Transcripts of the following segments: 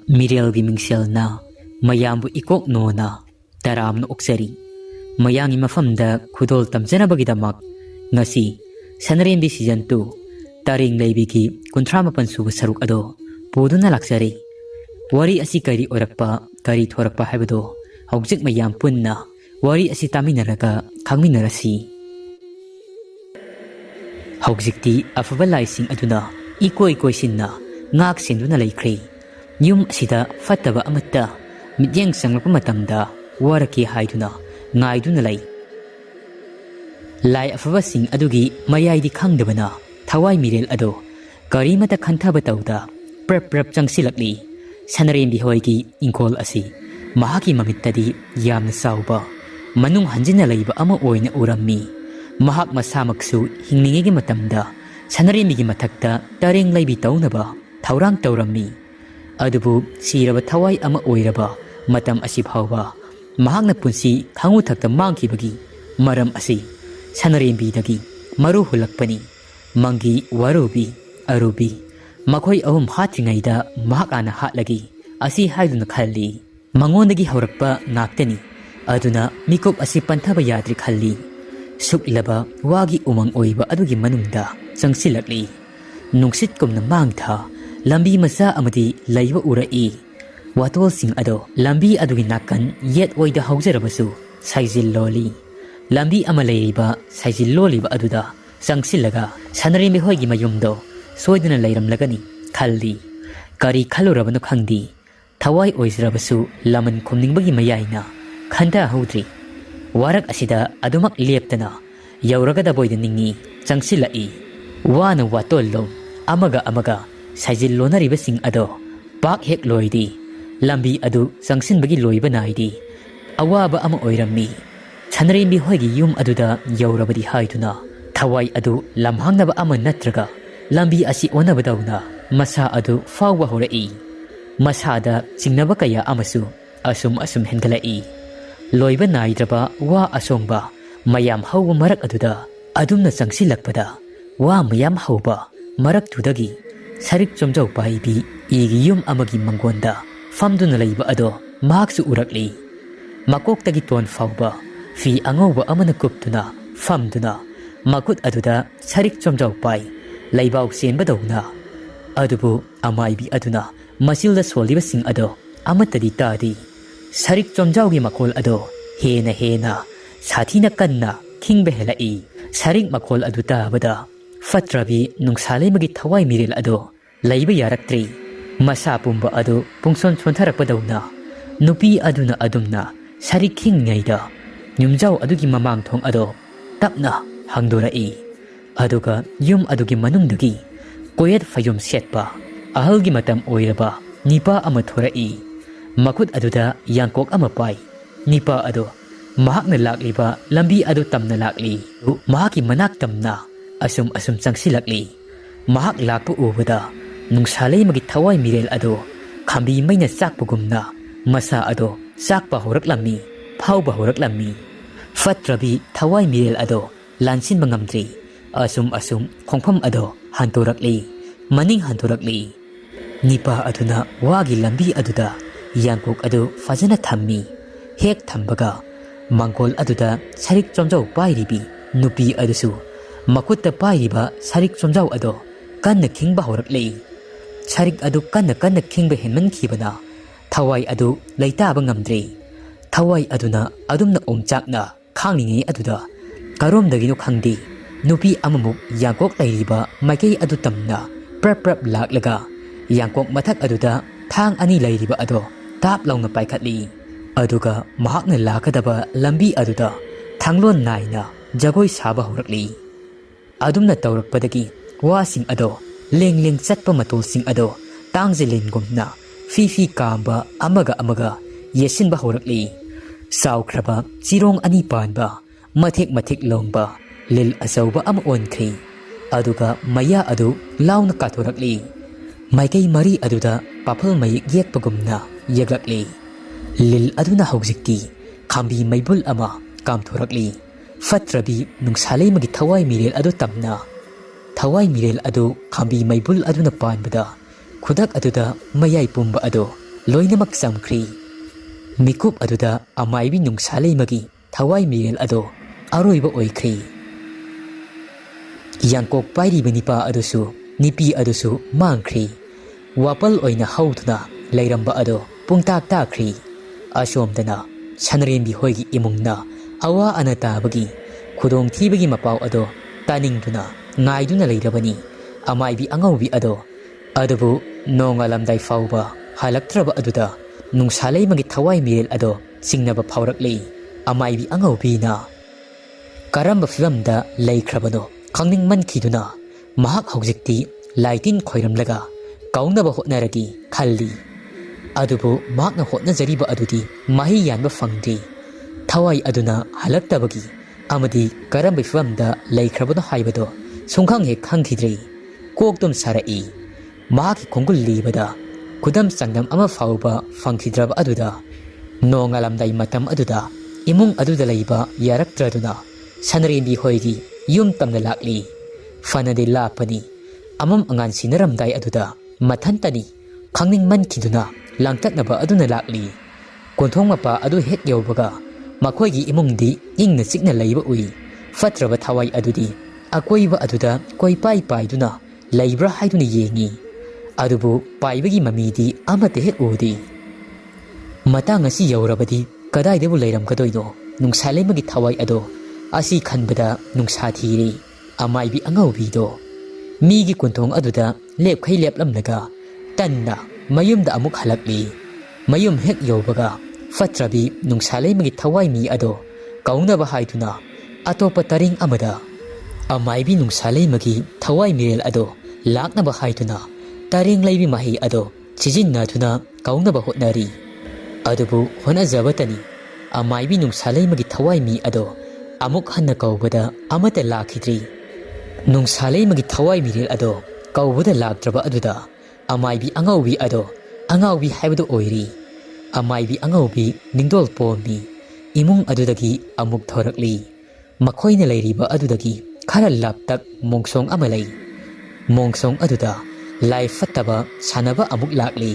ꯃꯤꯔꯦꯜꯒꯤ ꯃꯤꯡꯁꯦꯜꯅ ꯃꯌꯥꯝꯕꯨ ꯏꯀꯣꯛ ꯅꯣꯅ ꯇꯔꯥꯝꯅ ꯑꯣꯛꯆꯔꯤ ꯃꯌꯥꯝꯒꯤ ꯃꯐꯝꯗ ꯈꯨꯗꯣꯜ ꯇꯝꯖꯅꯕꯒꯤꯗꯃꯛ ꯉꯁꯤ ꯁꯅꯔꯦꯝꯕꯤ ꯁꯤꯖꯟ 2 ꯇꯔꯦꯡ ꯂꯩꯕꯤꯒꯤ 38 ꯁꯨꯕ ꯁꯔꯨꯛ ꯑꯗꯣ ꯄꯨꯗꯨꯅ ꯂꯥꯛꯆꯔꯤ ꯋꯥꯔꯤ ꯑꯁꯤ ꯀꯔꯤ ꯑꯣꯏꯔꯛꯄ ꯀꯔꯤ ꯊꯣꯔꯛꯄ ꯍꯥꯏꯕꯗꯣ ꯍꯧꯖꯤꯛ ꯃꯌꯥꯝ ꯄꯨꯟꯅ ꯋꯥꯔꯤ ꯑꯁꯤ ꯇꯥꯃꯤꯟꯅꯔꯒ ꯈꯪꯃꯤꯟꯅꯔꯁꯤ ꯍꯧꯖꯤꯛꯇꯤ ꯑꯐꯕ ꯂꯥꯏꯁꯤꯡ ꯑꯗꯨꯅ ꯏꯀꯣꯏ ꯀꯣꯏꯁꯤꯟꯅ ꯉꯥꯛ ꯁꯦꯟꯗꯨꯅ ꯂꯩꯈ꯭ꯔꯦ ꯌꯨꯝ ꯑꯁꯤꯗ ꯐꯠꯇꯕ ꯑꯃꯠꯇ ꯃꯤꯠꯌꯦꯡ ꯆꯪꯂꯛꯄ ꯃꯇꯝꯗ ꯋꯥꯔꯛꯀꯦ ꯍꯥꯏꯗꯨꯅ ꯉꯥꯏꯗꯨꯅ ꯂꯩ ꯂꯥꯏ ꯑꯐꯕꯁꯤꯡ ꯑꯗꯨꯒꯤ ꯃꯌꯥꯏꯗꯤ ꯈꯪꯗꯕꯅ ꯊꯋꯥꯏ ꯃꯤꯔꯦꯜ ꯑꯗꯣ ꯀꯔꯤꯃꯇ ꯈꯟꯊꯕ ꯇꯧꯗ ꯄ꯭ꯔꯞ ꯄ꯭ꯔꯞ ꯆꯪꯁꯤꯜꯂꯛꯂꯤ ꯁꯅꯔꯦꯝꯕꯤ ꯍꯣꯏꯒꯤ ꯏꯪꯈꯣꯜ ꯑꯁꯤ ꯃꯍꯥꯛꯀꯤ ꯃꯃꯤꯠꯇꯗꯤ ꯌꯥꯝꯅ ꯆꯥꯎꯕ ꯃꯅꯨꯡ ꯍꯟꯖꯤꯟꯅ ꯂꯩꯕ ꯑꯃ ꯑꯣꯏꯅ ꯎꯔꯝꯃꯤ ꯃꯍꯥꯛ ꯃꯁꯥꯃꯛꯁꯨ ꯍꯤꯡꯂꯤꯉꯩꯒꯤ ꯃꯇꯝꯗ ꯁꯅꯔꯦꯝꯕꯤꯒꯤ ꯃꯊꯛꯇ ꯇꯔꯦꯡ ꯂꯩꯕꯤ ꯇꯧꯅꯕ ꯊꯧꯔꯥꯡ ꯇꯧꯔꯝꯃꯤ ꯑꯗꯨꯕꯨ ꯁꯤꯔꯕ ꯊꯋꯥꯏ ꯑꯃ ꯑꯣꯏꯔꯕ ꯃꯇꯝ ꯑꯁꯤ ꯐꯥꯎꯕ ꯃꯍꯥꯛꯅ ꯄꯨꯟꯁꯤ ꯈꯥꯡꯉꯨꯊꯛꯇ ꯃꯥꯡꯈꯤꯕꯒꯤ ꯃꯔꯝ ꯑꯁꯤ ꯁꯅꯔꯦꯝꯕꯤꯗꯒꯤ ꯃꯔꯨ ꯍꯨꯜꯂꯛꯄꯅꯤ ꯃꯪꯒꯤ ꯋꯥꯔꯨꯕꯤ ꯑꯔꯨꯕꯤ ꯃꯈꯣꯏ ꯑꯍꯨꯝ ꯍꯥꯠꯇ꯭ꯔꯤꯉꯩꯗ ꯃꯍꯥꯛ ꯍꯥꯟꯅ ꯍꯥꯠꯂꯒꯤ ꯑꯁꯤ ꯍꯥꯏꯗꯨꯅ ꯈꯜꯂꯤ ꯃꯉꯣꯟꯗꯒꯤ ꯍꯧꯔꯛꯄ ꯉꯥꯛꯇꯅꯤ ꯑꯗꯨꯅ ꯃꯤꯀꯨꯞ ꯑꯁꯤ ꯄꯟꯊꯕ ꯌꯥꯗ꯭ꯔꯤ ꯈꯜꯂꯤ ꯁꯨꯛꯂꯕ ꯋꯥꯒꯤ ꯎꯃꯪ ꯑꯣꯏꯕ ꯑꯗꯨꯒꯤ ꯃꯅꯨꯡꯗ ꯆꯪꯁꯤꯜꯂꯛꯂꯤ ꯅꯨꯡꯁꯤꯠꯀꯨꯝꯅ ꯃꯥꯡꯊ ꯂꯝꯕꯤ ꯃꯆꯥ ꯑꯃꯗꯤ ꯂꯩꯕ ꯎꯔꯛꯏ ꯋꯥꯇꯣꯜꯁꯤꯡ ꯑꯗꯣ ꯂꯝꯕꯤ ꯑꯗꯨꯒꯤ ꯅꯥꯀꯟ ꯌꯦꯠ ꯑꯣꯏꯗ ꯍꯧꯖꯔꯕꯁꯨ ꯁꯥꯏꯖꯤꯜ ꯂꯣꯜꯂꯤ ꯂꯝꯕꯤ ꯑꯃ ꯂꯩꯔꯤꯕ ꯁꯥꯏꯖꯤꯜ ꯂꯣꯜꯂꯤꯕ ꯑꯗꯨꯗ ꯆꯪꯁꯤꯜꯂꯒ ꯁꯅꯔꯦꯝꯕꯤ ꯍꯣꯏꯒꯤ ꯃꯌꯨꯝꯗꯣ ꯁꯣꯏꯗꯅ ꯂꯩꯔꯝꯂꯒꯅꯤ ꯈꯜꯂꯤ ꯀꯔꯤ ꯈꯜꯂꯨꯔꯕꯅꯣ ꯈꯪꯗꯦ ꯊꯋꯥꯏ ꯑꯣꯏꯖꯔꯕꯁꯨ ꯂꯃꯟ ꯈꯨꯝꯅꯤꯡꯕꯒꯤ ꯃꯌꯥꯏꯅ ꯈꯟꯊꯍꯧꯗ꯭ꯔꯤ ꯋꯥꯔꯛ ꯑꯁꯤꯗ ꯑꯗꯨꯃꯛ ꯂꯦꯞꯇꯅ ꯌꯧꯔꯒꯗꯕꯣꯏꯗ ꯅꯤꯡꯉꯤ ꯆꯪꯁꯤꯜꯂꯛꯏ ꯋꯥꯅ ꯋꯥꯇꯣꯜꯂꯣꯝ ꯑꯃꯒ ꯑꯃꯒ ꯁꯥꯏꯖꯤꯜ ꯂꯣꯟꯅꯔꯤꯕꯁꯤꯡ ꯑꯗꯣ ꯄꯥꯛ ꯍꯦꯛ ꯂꯣꯏꯗꯤ ꯂꯝꯕꯤ ꯑꯗꯨ ꯆꯪꯁꯤꯟꯕꯒꯤ ꯂꯣꯏꯕ ꯅꯥꯏꯗꯤ ꯑꯋꯥꯕ ꯑꯃ ꯑꯣꯏꯔꯝꯃꯤ ꯁꯅꯔꯦꯝꯕꯤ ꯍꯣꯏꯒꯤ ꯌꯨꯝ ꯑꯗꯨꯗ ꯌꯧꯔꯕꯗꯤ ꯍꯥꯏꯗꯨꯅ ꯊꯋꯥꯏ ꯑꯗꯨ ꯂꯝꯍꯥꯡꯅꯕ ꯑꯃ ꯅꯠꯇ꯭ꯔꯒ ꯂꯝꯕꯤ ꯑꯁꯤ ꯑꯣꯟꯅꯕꯗꯧꯅ ꯃꯁꯥ ꯑꯗꯨ ꯐꯥꯎꯕ ꯍꯧꯔꯛꯏ ꯃꯁꯥꯗ ꯆꯤꯡꯅꯕ ꯀꯌꯥ ꯑꯃꯁꯨ ꯑꯁꯨꯝ ꯍꯦꯟꯒꯠꯂꯛꯏ ꯂꯣꯏꯕ ナꯏꯗ꯭ꯔꯕ ꯋꯥ ꯑꯁꯣꯡꯕ ꯃꯌꯥꯝ ꯍꯧꯕ ꯃꯔꯛ ꯑꯗꯨꯗ ꯑꯗꯨꯝꯅ ꯆꯪꯁꯤꯜꯂꯛꯄꯗ ꯋꯥ ꯃꯌꯥꯝ ꯍꯧꯕ ꯃꯔꯛꯇꯨꯗꯒꯤ ꯁꯔꯤꯛ ꯆꯣꯝꯖꯧ ꯄꯥꯏꯕꯤ ꯏꯒꯤ ꯌꯨꯝ ꯑꯃꯒꯤ ꯃꯪꯒꯣꯟꯗ ꯐꯝꯗꯨꯅ ꯂꯩꯕ ꯑꯗꯣ ꯃꯍꯥꯛꯁꯨ ꯎꯔꯛꯂꯤ ꯃꯀꯣꯛꯇꯒꯤ ꯇꯣꯟ ꯐꯥꯎꯕ ꯐꯤ ꯑꯉꯧꯕ ꯑꯃꯅ ꯀꯨꯞꯇꯨꯅ ꯐꯝꯗꯨꯅ ꯃꯈꯨꯠ ꯑꯗꯨꯗ ꯁꯔꯤꯛ ꯆꯣꯝꯖꯧ ꯄꯥꯏ ꯂꯩꯕꯥꯎ ꯆꯦꯟꯕꯗꯧꯅ ꯑꯗꯨꯕꯨ ꯑꯃꯥꯏꯕꯤ ꯑꯗꯨꯅ ꯃꯆꯤꯜꯗ ꯁꯣꯜꯂꯤꯕꯁꯤꯡ ꯑꯗꯣ ꯑꯃꯠꯇꯗꯤ ꯇꯥꯗꯤ ꯁꯔꯤꯛ ꯆꯣꯝꯖꯥꯎꯒꯤ ꯃꯈꯣꯜ ꯑꯗꯣ ꯍꯦꯟꯅ ꯁꯥꯊꯤꯅ ꯀꯟꯅ ꯈꯤꯡꯕ ꯍꯦꯜꯂꯛꯏ ꯁꯔꯤꯛ ꯃꯈꯣꯜ ꯑꯗꯨ ꯇꯥꯕꯗ ꯐꯠꯇ꯭ꯔꯕꯤ ꯅꯨꯡꯁꯥꯂꯩꯃꯒꯤ ꯊꯋꯥꯏ ꯃꯤꯔꯦꯜ ꯑꯗꯣ ꯂꯩꯕ ꯌꯥꯔꯛꯇ꯭ꯔꯤ ꯃꯁꯥ ꯄꯨꯝꯕ ꯑꯗꯨ ꯄꯨꯡꯁꯣꯟ ꯁꯣꯟꯊꯔꯛꯄꯗꯧꯅ ꯅꯨꯄꯤ ꯑꯗꯨꯅ ꯑꯗꯨꯝꯅ ꯁꯔꯤꯛ ꯈꯤꯡꯉꯩꯗ ꯌꯨꯝꯖꯥꯎ ꯑꯗꯨꯒꯤ ꯃꯃꯥꯡꯊꯣꯡ ꯑꯗꯣ ꯇꯞꯅ ꯍꯥꯡꯗꯣꯔꯛꯏ ꯑꯗꯨꯒ ꯌꯨꯝ ꯑꯗꯨꯒꯤ ꯃꯅꯨꯡꯗꯒꯤ ꯀꯣꯌꯦꯠ ꯐꯩꯖꯣꯝ ꯁꯦꯠꯄ ꯑꯍꯜꯒꯤ ꯃꯇꯝ ꯑꯣꯏꯔꯕ ꯅꯤꯄꯥ ꯑꯃ ꯊꯣꯔꯛꯏ ꯃꯈꯨꯠ ꯑꯗꯨꯗ ꯌꯥꯡꯀꯣꯛ ꯑꯃ ꯄꯥꯏ ꯅꯤꯄꯥ ꯑꯗꯣ ꯃꯍꯥꯛꯅ ꯂꯥꯛꯂꯤꯕ ꯂꯝꯕꯤ ꯑꯗꯨ ꯇꯝꯅ ꯂꯥꯛꯂꯤ ꯃꯍꯥꯛꯀꯤ ꯃꯅꯥꯛ ꯇꯝꯅ ꯑꯁꯨꯝ ꯆꯪꯁꯤꯜꯂꯛꯂꯤ ꯃꯍꯥꯛ ꯂꯥꯛꯄ ꯎꯕꯗ ꯅꯨꯡꯁꯥꯂꯩꯃꯒꯤ ꯊꯋꯥꯏ ꯃꯤꯔꯦꯜ ꯑꯗꯣ ꯈꯥꯝꯕꯤ ꯃꯩꯅ ꯆꯥꯛꯄꯒꯨꯝꯅ ꯃꯁꯥ ꯑꯗꯣ ꯆꯥꯛꯄ ꯍꯧꯔꯛꯂꯝꯃꯤ ꯐꯥꯎꯕ ꯍꯧꯔꯛꯂꯝꯃꯤ ꯐꯠꯇ꯭ꯔꯕꯤ ꯊꯋꯥꯏ ꯃꯤꯔꯦꯜ ꯑꯗꯣ ꯂꯥꯟꯁꯤꯟꯕ ꯉꯝꯗ꯭ꯔꯤ ꯑꯁꯨꯝ ꯈꯣꯡꯐꯝ ꯑꯗꯣ ꯍꯟꯇꯣꯔꯛꯂꯤ ꯃꯅꯤꯡ ꯍꯟꯇꯣꯔꯛꯂꯤ ꯅꯤꯄꯥ ꯑꯗꯨꯅ ꯋꯥꯒꯤ ꯂꯝꯕꯤ ꯑꯗꯨꯗ ꯌꯥꯡꯀꯣꯛ ꯑꯗꯨ ꯐꯖꯅ ꯊꯝꯃꯤ ꯍꯦꯛ ꯊꯝꯕꯒ ꯃꯪꯒꯣꯜ ꯑꯗꯨꯗ ꯁꯔꯤꯛ ꯆꯣꯝꯖꯥꯎ ꯄꯥꯏꯔꯤꯕꯤ ꯅꯨꯄꯤ ꯑꯗꯨꯁꯨ ꯃꯈꯨꯠꯇ ꯄꯥꯏꯔꯤꯕ ꯁꯔꯤꯛ ꯆꯣꯝꯖꯥꯎ ꯑꯗꯣ ꯀꯟꯅ ꯈꯤꯡꯕ ꯍꯧꯔꯛꯂꯤ ꯁꯔꯤꯛ ꯑꯗꯨ ꯀꯟꯅ ꯈꯤꯡꯕ ꯍꯦꯟꯃꯟꯈꯤꯕꯅ ꯊꯋꯥꯏ ꯑꯗꯨ ꯂꯩꯇꯥꯕ ꯉꯝꯗ꯭ꯔꯤ ꯊꯋꯥꯏ ꯑꯗꯨꯅ ꯑꯗꯨꯝꯅ ꯑꯣꯝꯆꯥꯛꯅ ꯈꯥꯡꯂꯤꯉꯩ ꯑꯗꯨꯗ ꯀꯔꯣꯝꯗꯒꯤꯅꯣ ꯈꯪꯗꯦ ꯅꯨꯄꯤ ꯑꯃꯃꯨꯛ ꯌꯥꯡꯀꯣꯛ ꯂꯩꯔꯤꯕ ꯃꯥꯏꯀꯩ ꯑꯗꯨ ꯇꯝꯅ ꯄ꯭ꯔꯞ ꯂꯥꯛꯂꯒ ꯌꯥꯡꯀꯣꯛ ꯃꯊꯛ ꯑꯗꯨꯗ ꯊꯥꯡ ꯑꯅꯤ ꯂꯩꯔꯤꯕ ꯑꯗꯣ ꯇꯥꯞ ꯂꯥꯎꯅ ꯄꯥꯏꯈꯠꯂꯤ ꯑꯗꯨꯒ ꯃꯍꯥꯛꯅ ꯂꯥꯛꯀꯗꯕ ꯂꯝꯕꯤ ꯑꯗꯨꯗ ꯊꯥꯡꯂꯣꯟ ꯅꯥꯏꯅ ꯖꯒꯣꯏ ꯁꯥꯕ ꯍꯧꯔꯛꯂꯤ ꯑꯗꯨꯝꯅ ꯇꯧꯔꯛꯄꯗꯒꯤ ꯋꯥꯁꯤꯡ ꯑꯗꯣ ꯂꯦꯡ ꯆꯠꯄ ꯃꯇꯣꯜꯁꯤꯡ ꯑꯗꯣ ꯇꯥꯡꯖꯂꯤꯟꯒꯨꯝꯅ ꯐꯤ ꯀꯥꯝꯕ ꯑꯃꯒ ꯌꯦꯠꯁꯤꯟꯕ ꯍꯧꯔꯛꯂꯤ ꯆꯥꯎꯈ꯭ꯔꯕ ꯆꯤꯔꯣꯡ ꯑꯅꯤ ꯄꯥꯟꯕ ꯃꯊꯦꯛ ꯂꯣꯡꯕ ꯂꯤꯜ ꯑꯆꯧꯕ ꯑꯃ ꯑꯣꯟꯈ꯭ꯔꯤ ꯑꯗꯨꯒ ꯃꯌꯥ ꯑꯗꯨ ꯂꯥꯎꯅ ꯀꯥꯊꯣꯔꯛꯂꯤ ꯃꯥꯏꯀꯩ ꯃꯔꯤ ꯑꯗꯨꯗ ꯄꯥꯐꯜ ꯃꯌꯦꯛ ꯌꯦꯛꯄꯒꯨꯝꯅ ꯌꯦꯛꯂꯛꯂꯤ ꯂꯤꯜ ꯑꯗꯨꯅ ꯍꯧꯖꯤꯛꯇꯤ ꯈꯥꯝꯕꯤ ꯃꯩꯕꯨꯜ ꯑꯃ ꯀꯥꯝꯊꯣꯔꯛꯂꯤ ꯐꯠꯇ꯭ꯔꯕꯤ ꯅꯨꯡꯁꯥꯂꯩꯃꯒꯤ ꯊꯋꯥꯏ ꯃꯤꯔꯦꯜ ꯑꯗꯨ ꯇꯝꯅ ꯊꯋꯥꯏ ꯃꯤꯔꯦꯜ ꯑꯗꯨ ꯈꯥꯝꯕꯤ ꯃꯩꯕꯨꯜ ꯑꯗꯨꯅ ꯄꯥꯟꯕꯗ ꯈꯨꯗꯛ ꯑꯗꯨꯗ ꯃꯌꯥꯏ ꯄꯨꯝꯕ ꯑꯗꯣ loinamak samkhri mikup aduda amaibi nungsalei magi thawai mirel ado aroiba oikhri yangkok pairi banipa adusu nipi adusu mangkhri wapal oina hauduna leiramba ado pungtak takri asomdana sanrembi hoigi imungna awa anata bagi khudong thibagi mapau ado taningduna ngaiduna leirabani amaibi angaubi ado adubu nongalamdai fauba halaktraba aduda nungsalei magi thawai mirel ado singnaba phaurakli amaibi angaubi na karamba fivamda leikrabano khangning mankhiduna mahak haujikti laitin khoiramlaga kaunaba hotnaragi khalli adubu mahakna hotnajariba adudi mahi yanba fangdi thawai aduna halaktabagi amadi karamba fivamda leikrabano haibado sungkhang he khangkhidri koktum sarai mahaki khongul libada kudam sangdam ama fauba fangkhidraba aduda nongalamdai matam aduda imung aduda leiba yaraktraduna sanrembi hoigi yum tamna lakli fanade lapani amam angan sinaramdai aduda mathantani khangning mankhiduna langtatnaba aduna lakli konthong mapa adu hek yaubaga makhoigi imungdi ingna sikna leiba ui fatraba thawai adudi akoiba aduda koipai paiduna leibra haiduna yengi adubu paibagi mamidi amate hek udi matang asi yaurabadi kadai debu leiram kadoino nungsalei magi thawai ado asi khanbada nungsa thiri amaibi angaubi do migi kunthong aduda lepkhai leplamnaga tanna mayumda amuk halakli mayum hek yobaga fatrabi nungsalei magi thawai mi ado kaunaba haiduna atopa taring amada amaibi nungsalei magi thawai mirel ado laknaba haiduna taring leibi mahi ado chijinna kaunaba hotnari adubu honajabatani amaibi nungsalei magi thawai mi ado amuk hanna kaubada amata lakhidri nungsalei magi thawai mirel ado kaubada laktraba aduda amaibi angaubi ado angaubi haibado oiri amaibi angaubi ningdol pomi imung adudagi amuk thorakli makhoina leiriba adudagi khara laptak mongsong amalai mongsong aduda lai fattaba sanaba amuk lakli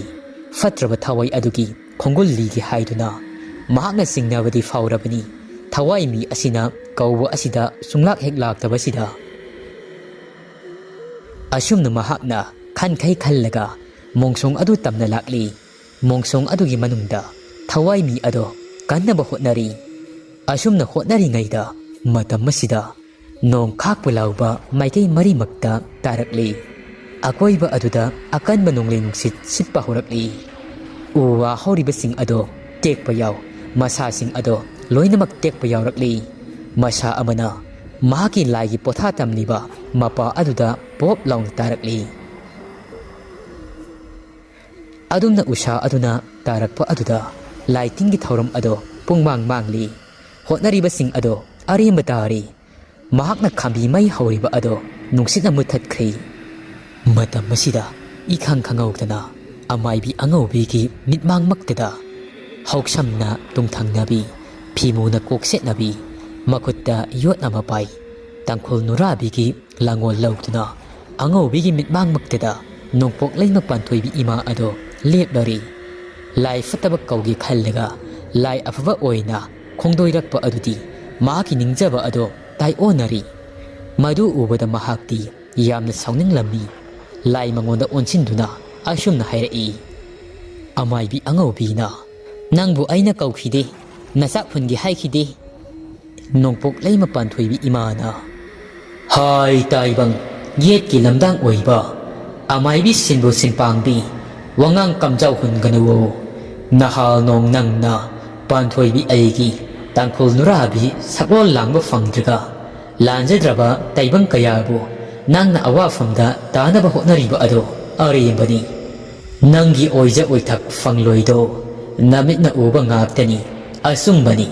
fatraba thawai adugi khongul ligi haiduna mahakna singnabadi faurabani thawai mi asina kauwa asida sunglak hek lakta basida asumna mahakna khankai khallaga mongsong adu tamna lakli mongsong adugi manungda thawai mi ado kannaba hotnari asumna hotnari ngaida matam masida nong khakpa lauba maikei mari makta tarakli akoiba aduda akanba nonglei nungsit sitpa horakli uwa horibasing ado tekpa yaw masasing ado loinamak tekpa yawrakli masa amana mahaki laigi potha tamliba mapa aduda pop laung tarakli adumna usha aduna tarakpa aduda laitingi thoram ado pungmang mangli hotnariba sing ado aremba tari mahakna khambi mai horiba ado nungsitna muthatkri matam masida ikhang khangawtana amaibi angaubi ki mitmang maktada hauksamna tungthangnabi phimuna koksetnabi makutta yotna mapai tangkhol nurabi ki langol lautuna angaubi ki mitmang maktada nongpok leimak panthoibi ima ado leplari lai fataba kaugi khallaga lai afaba oina khongdoirakpa adudi mahaki ningjaba ado tai onari madu ubada mahakti yamna sauninglammi lai mangonda onsinduna asumna hairai amaibi angaubina nangbu aina kaukhide nasak phungi haikide nongpok leima panthoibi imana hai taibang yet ki lamdang oiba amaibi sinbu sinpangbi wangang kamjau hun ganawo nahal nong nangna panthoibi aigi tangkhol nurabi saklol langba fangdriga lanjadraba taibang kayabu nangna awafamda tanaba hotnariba ado arembani nangi oija oithak fangloido namitna uba ngaktani asungbani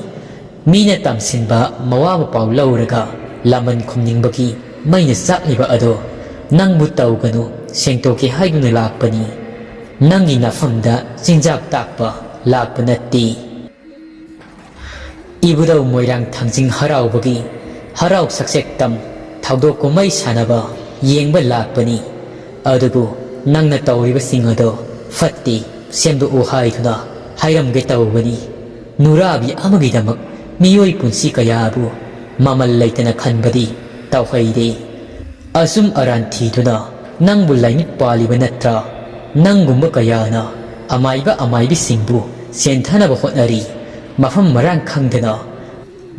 mina tamsinba mawaba pau lauraga laman khumningbaki maina sakliba ado nangbu tauganu sengtoki haiduna lakpani nangi nafamda jinjak takpa lakpa natti ibudau moirang thangjing haraubagi harau saksek tam thaudo kumai sanaba yengba lakpani adubu nangna tawriba sing ado fatti ꯁꯦꯝꯗꯣꯛꯎ ꯍꯥꯏꯗꯨꯅ ꯍꯥꯏꯔꯝꯒꯦ ꯇꯧꯕꯅꯤ ꯅꯨꯔꯥꯕꯤ ꯑꯃꯒꯤꯗꯃꯛ ꯃꯤꯑꯣꯏ ꯄꯨꯟꯁꯤ ꯀꯌꯥꯕꯨ ꯃꯃꯜ ꯂꯩꯇꯅ ꯈꯟꯕꯗꯤ ꯇꯧꯍꯩꯗꯦ ꯑꯁꯨꯝ ꯑꯔꯥꯟ ꯊꯤꯗꯨꯅ ꯅꯪꯕꯨ ꯂꯥꯏꯃꯤꯠ ꯄꯥꯜꯂꯤꯕ ꯅꯠꯇ꯭ꯔꯥ ꯅꯪꯒꯨꯝꯕ ꯀꯌꯥꯅ ꯑꯃꯥꯏꯕ ꯑꯃꯥꯏꯕꯤꯁꯤꯡꯕꯨ ꯆꯦꯟꯊꯅꯕ ꯍꯣꯠꯅꯔꯤ ꯃꯐꯝ ꯃꯔꯥꯡ ꯈꯪꯗꯅ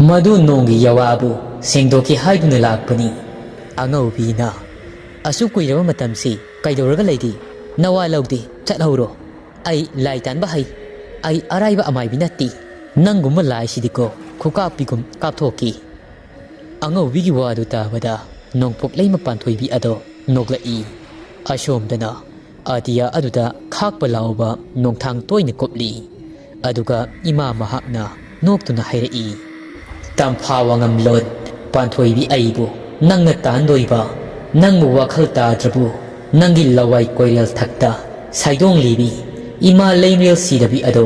ꯃꯗꯨ ꯅꯣꯡꯒꯤ ꯌꯋꯥꯕꯨ ꯁꯦꯡꯗꯣꯛꯀꯦ ꯍꯥꯏꯗꯨꯅ ꯂꯥꯛꯄꯅꯤ ꯑꯉꯧꯕꯤꯅ ꯑꯁꯨꯛ ꯀꯨꯏꯔꯕ ꯃꯇꯝꯁꯤ ꯀꯩꯗꯧꯔꯒ ꯂꯩꯒꯦ ꯅꯋꯥ ꯂꯧꯗꯦ ꯆꯠꯍꯧꯔꯣ ꯑꯩ ꯂꯥꯏ ꯇꯥꯟꯕ ꯍꯩ ꯑꯩ ꯑꯔꯥꯏꯕ ꯑꯃꯥꯏꯕꯤ ꯅꯠꯇꯦ ꯅꯪꯒꯨꯝꯕ ꯂꯥꯏꯁꯤꯗꯤꯀꯣ ꯈꯨꯀꯥꯞꯄꯤꯒꯨꯝ ꯀꯥꯞꯊꯣꯛꯈꯤ ꯑꯉꯧꯕꯤꯒꯤ ꯋꯥꯗꯨ ꯇꯥꯕꯗ ꯅꯣꯡꯄꯣꯛꯂꯩꯃ ꯄꯥꯟꯊꯣꯏꯕꯤ ꯑꯗꯣ ꯅꯣꯛꯂꯛꯏ ꯑꯁꯣꯝꯗꯅ ꯑꯇꯤꯌꯥ ꯑꯗꯨꯗ ꯈꯥꯛꯄ ꯂꯥꯎꯕ ꯅꯣꯡꯊꯥꯡ ꯇꯣꯏꯅ ꯀꯨꯞꯂꯤ ꯑꯗꯨꯒ ꯏꯃꯥ ꯃꯍꯥꯛꯅ ꯅꯣꯛꯇꯨꯅ ꯍꯥꯏꯔꯛꯏ ꯇꯝꯐꯥ ꯋꯥꯉꯝꯂꯣꯟ ꯄꯥꯟꯊꯣꯏꯕꯤ ꯑꯩꯕꯨ ꯅꯪꯅ ꯇꯥꯟꯗꯣꯏꯕ ꯅꯪꯕꯨ ꯋꯥꯈꯜ ꯇꯥꯗ꯭ꯔꯕꯨ ꯅꯪꯒꯤ ꯂꯋꯥꯏ ꯀꯣꯏꯔꯦꯜ ꯊꯛꯇ ꯁꯥꯏꯗꯣꯡꯂꯤꯕꯤ ꯏꯃꯥ ꯂꯩꯃꯔꯦꯜ ꯁꯤꯗꯕꯤ ꯑꯗꯣ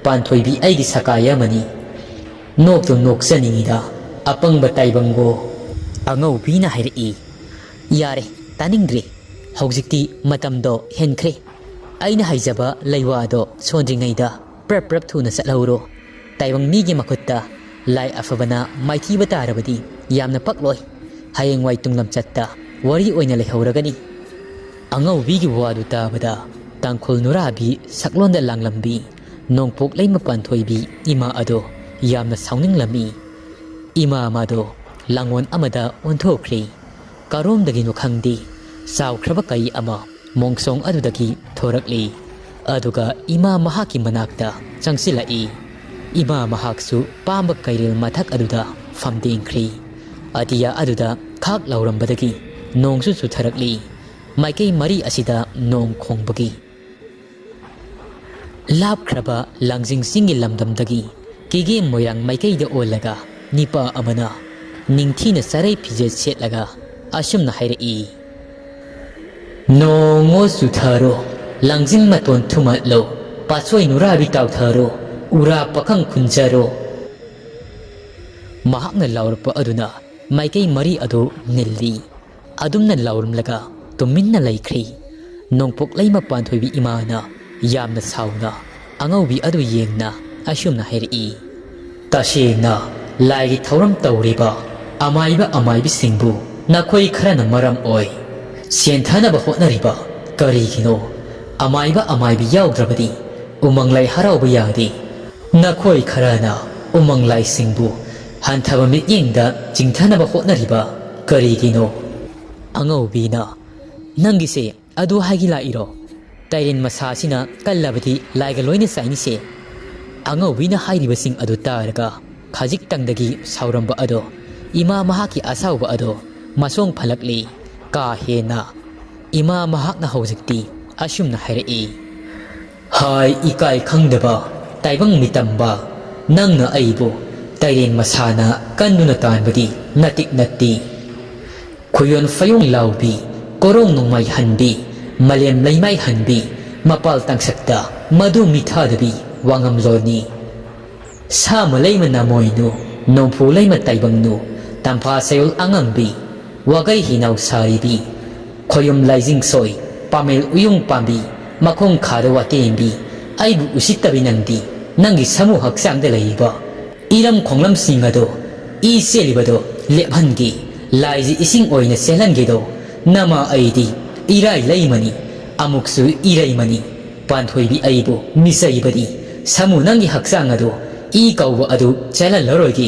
ꯄꯥꯟꯊꯣꯏꯕꯤ ꯑꯩꯒꯤ ꯁꯀꯥꯏ ꯑꯃꯅꯤ ꯅꯣꯛꯇꯨ ꯅꯣꯛꯆꯅꯤꯡꯉꯤꯗ ꯑꯄꯪꯕ ꯇꯥꯏꯕꯪꯒꯣ ꯑꯉꯧꯕꯤꯅ ꯍꯥꯏꯔꯛꯏ ꯌꯥꯔꯦ ꯇꯥꯅꯤꯡꯗ꯭ꯔꯦ ꯍꯧꯖꯤꯛꯇꯤ ꯃꯇꯝꯗꯣ ꯍꯦꯟꯈ꯭ꯔꯦ ꯑꯩꯅ ꯍꯩꯖꯕ ꯂꯩꯋꯥꯗꯣ ꯁꯣꯟꯗ꯭ꯔꯤꯉꯩꯗ ꯄ꯭ꯔꯞ ꯄ꯭ꯔꯞ ꯊꯨꯅ ꯆꯠꯍꯧꯔꯣ ꯇꯥꯏꯕꯪ ꯃꯤꯒꯤ ꯃꯈꯨꯠꯇ ꯂꯥꯏ ꯑꯐꯕꯅ ꯃꯥꯏꯊꯤꯕ ꯇꯥꯔꯕꯗꯤ ꯌꯥꯝꯅ ꯄꯛꯂꯣꯏ ꯍꯌꯦꯡꯋꯥꯏ ꯇꯨꯡꯂꯝꯆꯠꯇ ꯋꯥꯔꯤ ꯑꯣꯏꯅ ꯂꯩꯍꯧꯔꯒꯅꯤ ꯑꯉꯧꯕꯤꯒꯤ ꯋꯥꯗꯨ ꯇꯥꯕꯗ ꯇꯥꯡꯈꯨꯜ ꯅꯨꯔꯥꯕꯤ ꯁꯛꯂꯣꯟꯗ ꯂꯥꯡꯂꯝꯕꯤ ꯅꯣꯡꯄꯣꯛꯂꯩꯃ ꯄꯥꯟꯊꯣꯏꯕꯤ ꯏꯃꯥ ꯑꯗꯣ ꯌꯥꯝꯅ ꯁꯥꯎꯅꯤꯡꯂꯝꯃꯤ ꯏꯃꯥ ꯃꯥꯗꯣ ꯂꯥꯡꯒꯣꯟ ꯑꯃꯗ ꯑꯣꯟꯊꯣꯛꯈ꯭ꯔꯦ ꯀꯔꯣꯝꯗꯒꯤꯅꯣ ꯈꯪꯗꯦ ꯆꯥꯎꯈ꯭ꯔꯕ ꯀꯩ ꯑꯃ ꯃꯣꯡꯁꯣꯡ ꯑꯗꯨꯗꯒꯤ ꯊꯣꯔꯛꯂꯤ ꯑꯗꯨꯒ ꯏꯃꯥ ꯃꯍꯥꯛꯀꯤ ꯃꯅꯥꯛꯇ ꯆꯪꯁꯤꯜꯂꯛꯏ ꯏꯃꯥ ꯃꯍꯥꯛꯁꯨ ꯄꯥꯝꯕ ꯀꯩꯔꯦꯜ ꯃꯊꯛ ꯑꯗꯨꯗ ꯐꯝꯗꯦꯡꯈ꯭ꯔꯤ ꯑꯇꯤꯌꯥ ꯑꯗꯨꯗ ꯈꯥꯛ ꯂꯥꯎꯔꯝꯕꯗꯒꯤ ꯅꯣꯡꯁꯨ ꯆꯨꯊꯔꯛꯂꯤ ꯃꯥꯏꯀꯩ ꯃꯔꯤ ꯑꯁꯤꯗ ꯅꯣꯡ ꯈꯣꯡꯕꯒꯤ ꯂꯥꯞꯈ꯭ꯔꯕ ꯂꯥꯡꯖꯤꯡ ꯆꯤꯡꯒꯤ ꯂꯝꯗꯝꯗꯒꯤ ꯀꯦꯒꯦꯝ ꯃꯣꯏꯔꯥꯡ ꯃꯥꯏꯀꯩꯗ ꯑꯣꯜꯂꯒ ꯅꯤꯄꯥ ꯑꯃꯅ ꯅꯤꯡꯊꯤꯅ ꯆꯔꯩ ꯐꯤꯖꯦꯠ ꯁꯦꯠꯂꯒ ꯑꯁꯨꯝꯅ ꯍꯥꯏꯔꯛꯏ ꯅꯣꯡꯉꯣ ꯆꯨꯊꯔꯣ ꯂꯥꯡꯖꯤꯡ ꯃꯇꯣꯟ ꯊꯨꯝꯍꯠꯂꯣ ꯄꯥꯠꯁꯣꯏ ꯅꯨꯔꯥꯕꯤ ꯇꯥꯎꯊꯔꯣ ꯎꯔꯥ ꯄꯥꯈꯪ ꯈꯨꯟꯖꯔꯣ ꯃꯍꯥꯛꯅ ꯂꯥꯎꯔꯛꯄ ꯑꯗꯨꯅ ꯃꯥꯏꯀꯩ ꯃꯔꯤ ꯑꯗꯨ ꯅꯤꯜꯂꯤ ꯑꯗꯨꯝꯅ ꯂꯥꯎꯔꯝꯂꯒ ꯇꯨꯃꯤꯟꯅ ꯂꯩꯈ꯭ꯔꯤ ꯅꯣꯡꯄꯣꯛꯂꯩꯃ ꯄꯥꯟꯊꯣꯏꯕꯤ ꯏꯃꯥꯅ ꯌꯥꯝꯅ ꯁꯥꯎꯅ ꯑꯉꯧꯕꯤ ꯑꯗꯨ ꯌꯦꯡꯅ ꯑꯁꯨꯝꯅ ꯍꯥꯏꯔꯛꯏ ꯇꯁꯦꯡꯅ ꯂꯥꯏꯒꯤ ꯊꯧꯔꯝ ꯇꯧꯔꯤꯕ ꯑꯃꯥꯏꯕ ꯑꯃꯥꯏꯕꯤꯁꯤꯡꯕꯨ ꯅꯈꯣꯏ ꯈꯔꯅ ꯃꯔꯝ ꯑꯣꯏ ꯆꯦꯟꯊꯅꯕ ꯍꯣꯠꯅꯔꯤꯕ ꯀꯔꯤꯒꯤꯅꯣ ꯑꯃꯥꯏꯕ ꯑꯃꯥꯏꯕꯤ ꯌꯥꯎꯗ꯭ꯔꯕꯗꯤ ꯎꯃꯪ ꯂꯥꯏ ꯍꯔꯥꯎꯕ ꯌꯥꯗꯦ ꯅꯈꯣꯏ ꯈꯔꯅ ꯎꯃꯪ ꯂꯥꯏꯁꯤꯡꯕꯨ ꯍꯟꯊꯕ ꯃꯤꯠꯌꯦꯡꯗ ꯆꯤꯡꯊꯅꯕ ꯍꯣꯠꯅꯔꯤꯕ ꯀꯔꯤꯒꯤꯅꯣ ꯑꯉꯧꯕꯤꯅ ꯅꯪꯒꯤꯁꯦ ꯑꯗꯨ ꯍꯥꯏꯒꯤ ꯂꯥꯛꯏꯔꯣ ꯇꯥꯏꯔꯦꯟ ꯃꯁꯥꯁꯤꯅ ꯀꯜꯂꯕꯗꯤ ꯂꯥꯏꯒ ꯂꯣꯏꯅ ꯆꯥꯏꯅꯤꯁꯦ ꯑꯉꯧꯕꯤꯅ ꯍꯥꯏꯔꯤꯕꯁꯤꯡ ꯑꯗꯨ ꯇꯥꯔꯒ ꯈꯖꯤꯛꯇꯪꯗꯒꯤ ꯁꯥꯎꯔꯝꯕ ꯑꯗꯣ ꯏꯃꯥ ꯃꯍꯥꯛꯀꯤ ꯑꯁꯥꯎꯕ ꯑꯗꯣ ꯃꯁꯣꯡ ꯐꯜꯂꯛꯂꯤ ꯀꯥ ꯍꯦꯟꯅ ꯏꯃꯥ ꯃꯍꯥꯛꯅ ꯍꯧꯖꯤꯛꯇꯤ ꯑꯁꯨꯝꯅ ꯍꯥꯏꯔꯛꯏ ꯍꯥꯏ ꯏꯀꯥꯏ ꯈꯪꯗꯕ ꯇꯥꯏꯕꯪ ꯃꯤꯇꯝꯕ ꯅꯪꯅ ꯑꯩꯕꯨ ꯇꯥꯏꯔꯦꯟ ꯃꯁꯥꯅ ꯀꯟꯗꯨꯅ ꯇꯥꯟꯕꯗꯤ ꯅꯠꯇꯤꯛ ꯅꯠꯇꯦ ꯈꯨꯌꯣꯟ ꯐꯌꯣꯡ ꯂꯥꯎꯕꯤ ꯀꯣꯔꯣꯡ ꯅꯣꯡꯃꯥꯏ ꯍꯟꯕꯤ ꯃꯂꯦꯝ ꯂꯩꯃꯥꯏ ꯍꯟꯕꯤ ꯃꯄꯥꯜ ꯇꯥꯡꯁꯛꯇ ꯃꯗꯨ ꯃꯤꯊꯥꯗꯕꯤ ꯋꯥꯉꯝꯂꯣꯟꯅꯤ ꯁꯥꯃ ꯂꯩꯃ ꯅꯃꯣꯏꯅꯨ ꯅꯣꯡꯐꯨ ꯂꯩꯃ ꯇꯥꯏꯕꯪꯅꯨ ꯇꯝꯐꯥ ꯁꯌꯣꯜ ꯑꯉꯝꯕꯤ ꯋꯥꯒꯩ ꯍꯤꯅꯥꯎ ꯁꯥꯔꯤꯕꯤ ꯈꯣꯌꯨꯝ ꯂꯥꯏꯖꯤꯡ ꯁꯣꯏ ꯄꯥꯃꯦꯜ ꯎꯌꯨꯡ ꯄꯥꯝꯕꯤ ꯃꯈꯣꯡ ꯈꯥꯗ ꯋꯥꯇꯦꯝꯕꯤ ꯑꯩꯕꯨ ꯎꯁꯤꯠꯇꯕꯤ ꯅꯪꯗꯤ ꯅꯪꯒꯤ ꯁꯃꯨ ꯍꯛꯆꯥꯡꯗ ꯂꯩꯔꯤꯕ ꯏꯔꯝ ꯈꯣꯡꯂꯝꯁꯤꯡ ꯑꯗꯣ ꯏ ꯆꯦꯜꯂꯤꯕꯗꯣ ꯂꯦꯞꯍꯟꯒꯦ ꯂꯥꯏꯖꯤ ꯏꯁꯤꯡ ꯑꯣꯏꯅ ꯆꯦꯜꯍꯟꯒꯦꯗꯣ ꯅꯃꯥ ꯑꯩꯗꯤ ꯏꯔꯥꯏ ꯂꯩꯃꯅꯤ ꯑꯃꯨꯛꯁꯨ ꯏꯔꯩꯃꯅꯤ ꯄꯥꯟꯊꯣꯏꯕꯤ ꯑꯩꯕꯨ ꯃꯤꯆꯩꯕꯗꯤ ꯁꯃꯨ ꯅꯪꯒꯤ ꯍꯛꯆꯥꯡ ꯑꯗꯣ ꯏ ꯀꯧꯕ ꯑꯗꯨ ꯆꯦꯜꯍꯜꯂꯔꯣꯏꯒꯦ